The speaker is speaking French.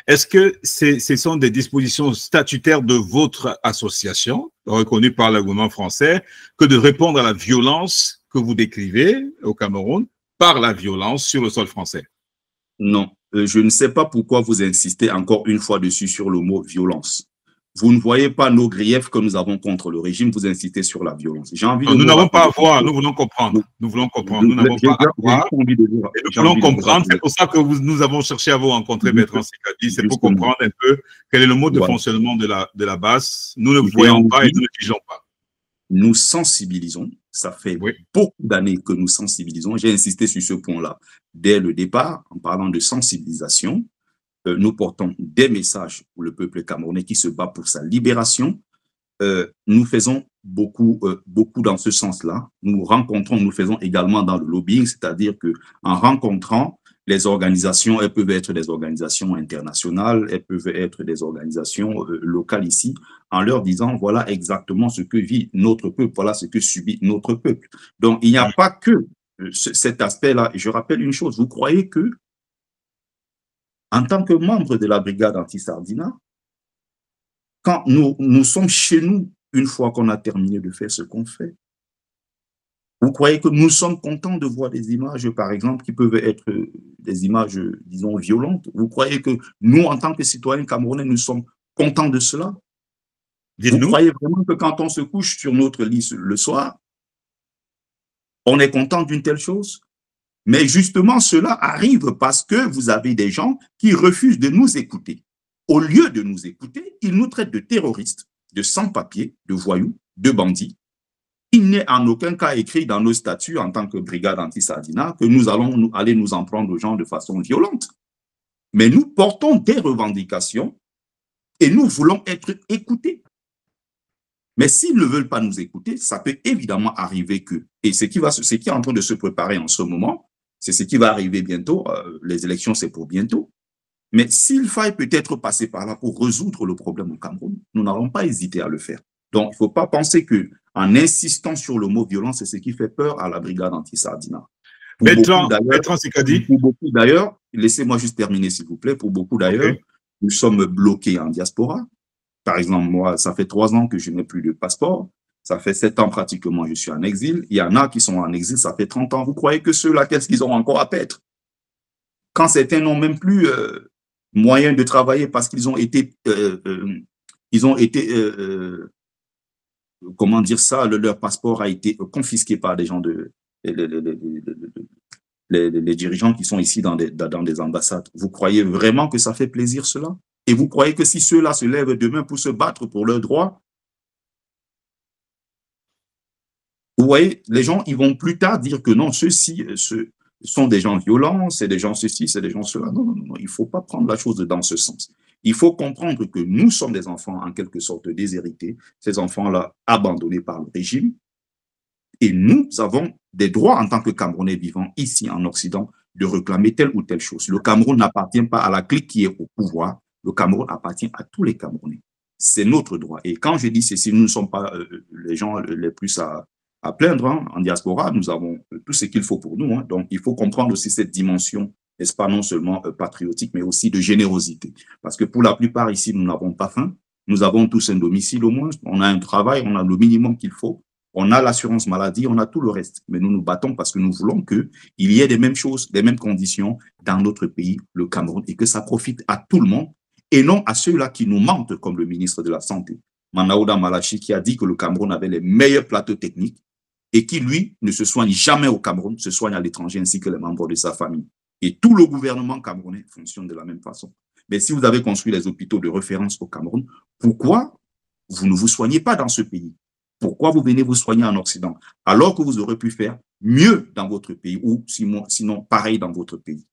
Est-ce que ce sont des dispositions statutaires de votre association, reconnues par le gouvernement français, que de répondre à la violence que vous décrivez au Cameroun par la violence sur le sol français? Non, je ne sais pas pourquoi vous insistez encore une fois dessus sur le mot violence. Vous ne voyez pas nos griefs que nous avons contre le régime, vous insistez sur la violence. J'ai envie de nous n'avons pas à voir, nous voulons comprendre. Nous voulons comprendre, nous n'avons pas à voir. Et nous voulons comprendre, c'est pour ça que nous avons cherché à vous rencontrer, Bertrand Sikadi, c'est pour comprendre un peu quel est le mode de fonctionnement de la base. Nous ne voyons pas et nous ne jugeons pas. Nous sensibilisons, ça fait beaucoup d'années que nous sensibilisons. J'ai insisté sur ce point-là dès le départ en parlant de sensibilisation. Nous portons des messages pour le peuple camerounais qui se bat pour sa libération. Nous faisons beaucoup dans ce sens-là. Nous rencontrons, nous faisons également dans le lobbying, c'est-à-dire qu'en rencontrant les organisations, elles peuvent être des organisations internationales, elles peuvent être des organisations locales ici, en leur disant voilà exactement ce que vit notre peuple, voilà ce que subit notre peuple. Donc il n'y a pas que cet aspect-là. Je rappelle une chose, vous croyez que en tant que membre de la brigade anti-Sardina, quand nous sommes chez nous, une fois qu'on a terminé de faire ce qu'on fait, vous croyez que nous sommes contents de voir des images, par exemple, qui peuvent être des images, disons, violentes? Vous croyez que nous, en tant que citoyens camerounais, nous sommes contents de cela? Vous croyez vraiment que quand on se couche sur notre lit le soir, on est content d'une telle chose? Mais justement, cela arrive parce que vous avez des gens qui refusent de nous écouter. Au lieu de nous écouter, ils nous traitent de terroristes, de sans-papiers, de voyous, de bandits. Il n'est en aucun cas écrit dans nos statuts en tant que brigade anti-Sardina que nous allons aller nous en prendre aux gens de façon violente. Mais nous portons des revendications et nous voulons être écoutés. Mais s'ils ne veulent pas nous écouter, ça peut évidemment arriver que, et ce qui est en train de se préparer en ce moment, c'est ce qui va arriver bientôt, les élections c'est pour bientôt. Mais s'il faille peut-être passer par là pour résoudre le problème au Cameroun, nous n'allons pas hésiter à le faire. Donc, il ne faut pas penser qu'en insistant sur le mot violence, c'est ce qui fait peur à la brigade anti-Sardina. Bertrand Sikadi. Pour beaucoup d'ailleurs, laissez-moi juste terminer s'il vous plaît, pour beaucoup d'ailleurs, nous sommes bloqués en diaspora. Par exemple, moi, ça fait 3 ans que je n'ai plus de passeport. Ça fait 7 ans pratiquement que je suis en exil. Il y en a qui sont en exil, ça fait 30 ans. Vous croyez que ceux-là, qu'est-ce qu'ils ont encore à paître? Quand certains n'ont même plus moyen de travailler parce qu'ils ont été, comment dire ça, leur passeport a été confisqué par des gens les dirigeants qui sont ici dans des ambassades. Vous croyez vraiment que ça fait plaisir cela? Et vous croyez que si ceux-là se lèvent demain pour se battre pour leurs droits, vous voyez, les gens, ils vont plus tard dire que non, ceux-ci sont des gens violents, c'est des gens ceci, c'est des gens cela. Non, non, non, il ne faut pas prendre la chose dans ce sens. Il faut comprendre que nous sommes des enfants en quelque sorte déshérités, ces enfants-là abandonnés par le régime, et nous avons des droits en tant que Camerounais vivant ici en Occident de réclamer telle ou telle chose. Le Cameroun n'appartient pas à la clique qui est au pouvoir, le Cameroun appartient à tous les Camerounais. C'est notre droit. Et quand je dis ceci, nous ne sommes pas les gens les plus à plaindre. Hein. En diaspora, nous avons tout ce qu'il faut pour nous. Hein. Donc, il faut comprendre aussi cette dimension, n'est-ce pas, non seulement patriotique, mais aussi de générosité. Parce que pour la plupart ici, nous n'avons pas faim. Nous avons tous un domicile au moins. On a un travail, on a le minimum qu'il faut. On a l'assurance maladie, on a tout le reste. Mais nous nous battons parce que nous voulons qu'il y ait des mêmes choses, des mêmes conditions dans notre pays, le Cameroun, et que ça profite à tout le monde et non à ceux-là qui nous mentent, comme le ministre de la Santé, Manaouda Malachi, qui a dit que le Cameroun avait les meilleurs plateaux techniques et qui, lui, ne se soigne jamais au Cameroun, se soigne à l'étranger ainsi que les membres de sa famille. Et tout le gouvernement camerounais fonctionne de la même façon. Mais si vous avez construit les hôpitaux de référence au Cameroun, pourquoi vous ne vous soignez pas dans ce pays? Pourquoi vous venez vous soigner en Occident alors que vous aurez pu faire mieux dans votre pays ou sinon pareil dans votre pays?